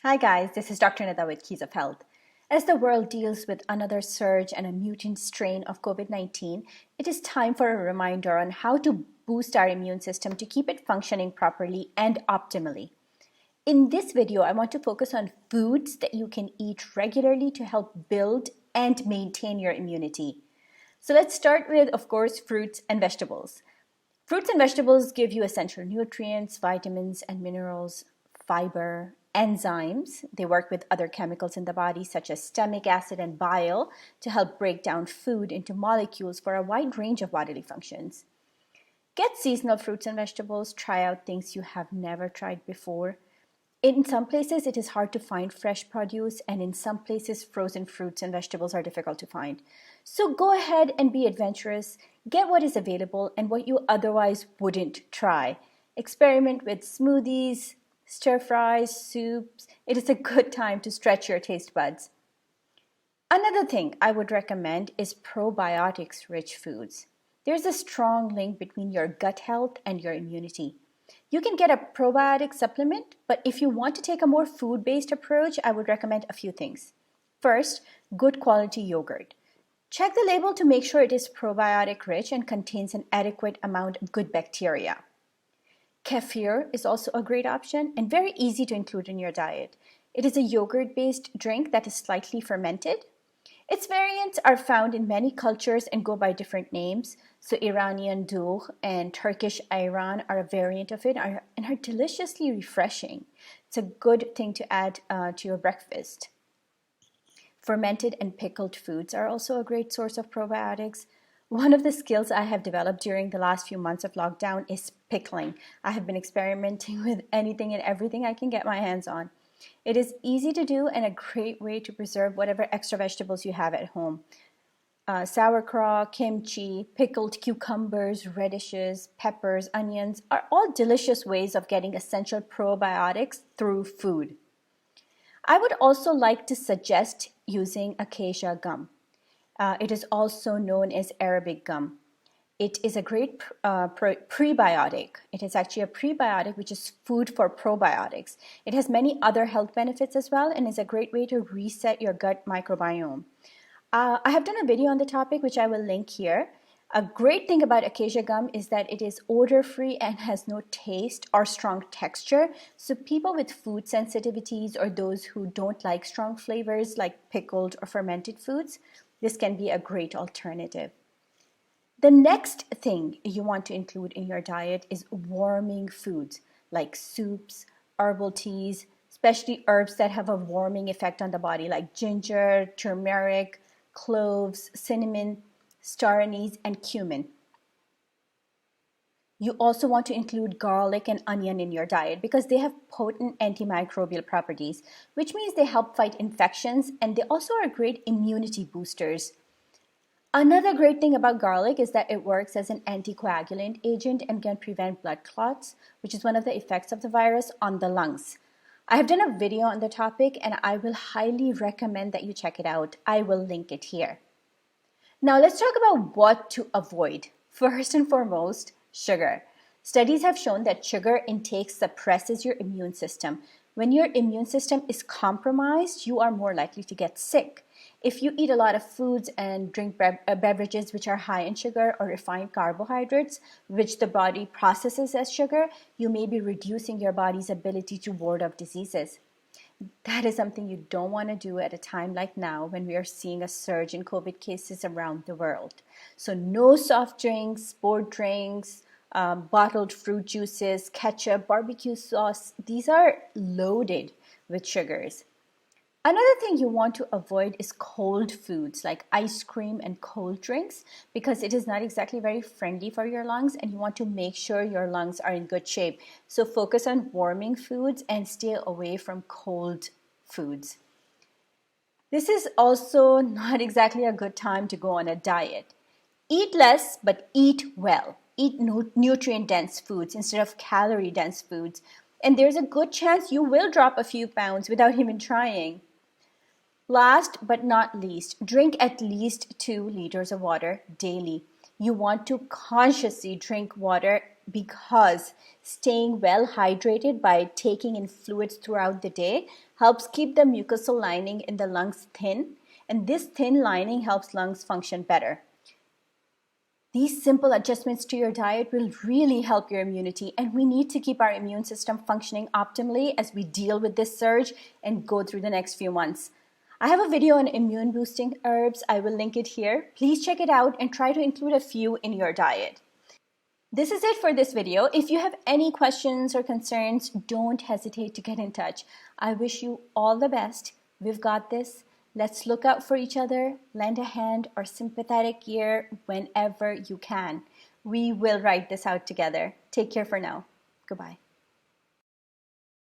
Hi guys, this is Dr. Nada with Keys of Health. As the world deals with another surge and a mutant strain of COVID-19, it is time for a reminder on how to boost our immune system to keep it functioning properly and optimally. In this video, I want to focus on foods that you can eat regularly to help build and maintain your immunity. So let's start with, of course, fruits and vegetables. Fruits and vegetables give you essential nutrients, vitamins and minerals, fiber, enzymes. They work with other chemicals in the body, such as stomach acid and bile, to help break down food into molecules for a wide range of bodily functions. Get seasonal fruits and vegetables. Try out things you have never tried before. In some places, it is hard to find fresh produce, and in some places, frozen fruits and vegetables are difficult to find. So go ahead and be adventurous. Get what is available and what you otherwise wouldn't try. Experiment with smoothies, stir fries, soups. It is a good time to stretch your taste buds. Another thing I would recommend is probiotics-rich foods. There's a strong link between your gut health and your immunity. You can get a probiotic supplement, but if you want to take a more food-based approach, I would recommend a few things. First, good quality yogurt. Check the label to make sure it is probiotic rich and contains an adequate amount of good bacteria. Kefir is also a great option and very easy to include in your diet. It is a yogurt-based drink that is slightly fermented. Its variants are found in many cultures and go by different names. So Iranian doogh and Turkish ayran are a variant of it and are deliciously refreshing. It's a good thing to add to your breakfast. Fermented and pickled foods are also a great source of probiotics. One of the skills I have developed during the last few months of lockdown is pickling. I have been experimenting with anything and everything I can get my hands on. It is easy to do and a great way to preserve whatever extra vegetables you have at home. Sauerkraut, kimchi, pickled cucumbers, radishes, peppers, onions are all delicious ways of getting essential probiotics through food. I would also like to suggest using acacia gum. It is also known as Arabic gum. It is a great prebiotic. It is actually a prebiotic, which is food for probiotics. It has many other health benefits as well and is a great way to reset your gut microbiome. I have done a video on the topic, which I will link here. A great thing about acacia gum is that it is odor-free and has no taste or strong texture. So people with food sensitivities or those who don't like strong flavors like pickled or fermented foods, this can be a great alternative. The next thing you want to include in your diet is warming foods like soups, herbal teas, especially herbs that have a warming effect on the body like ginger, turmeric, cloves, cinnamon, star anise, and cumin. You also want to include garlic and onion in your diet because they have potent antimicrobial properties, which means they help fight infections and they also are great immunity boosters. Another great thing about garlic is that it works as an anticoagulant agent and can prevent blood clots, which is one of the effects of the virus on the lungs. I have done a video on the topic and I will highly recommend that you check it out. I will link it here. Now let's talk about what to avoid. First and foremost, sugar. Studies have shown that sugar intake suppresses your immune system. When your immune system is compromised, you are more likely to get sick. If you eat a lot of foods and drink beverages which are high in sugar or refined carbohydrates, which the body processes as sugar, you may be reducing your body's ability to ward off diseases. That is something you don't want to do at a time like now when we are seeing a surge in COVID cases around the world. So no soft drinks, sport drinks, bottled fruit juices, ketchup, barbecue sauce. These are loaded with sugars. Another thing you want to avoid is cold foods like ice cream and cold drinks because it is not exactly very friendly for your lungs and you want to make sure your lungs are in good shape. So focus on warming foods and stay away from cold foods. This is also not exactly a good time to go on a diet. Eat less, but eat well. Eat nutrient-dense foods instead of calorie-dense foods. And there's a good chance you will drop a few pounds without even trying. Last but not least, drink at least 2 liters of water daily. You want to consciously drink water because staying well hydrated by taking in fluids throughout the day helps keep the mucosal lining in the lungs thin, and this thin lining helps lungs function better. These simple adjustments to your diet will really help your immunity, and we need to keep our immune system functioning optimally as we deal with this surge and go through the next few months. I have a video on immune boosting herbs. I will link it here. Please check it out and try to include a few in your diet. This is it for this video. If you have any questions or concerns, don't hesitate to get in touch. I wish you all the best. We've got this. Let's look out for each other, lend a hand or sympathetic ear whenever you can. We will ride this out together. Take care for now. Goodbye.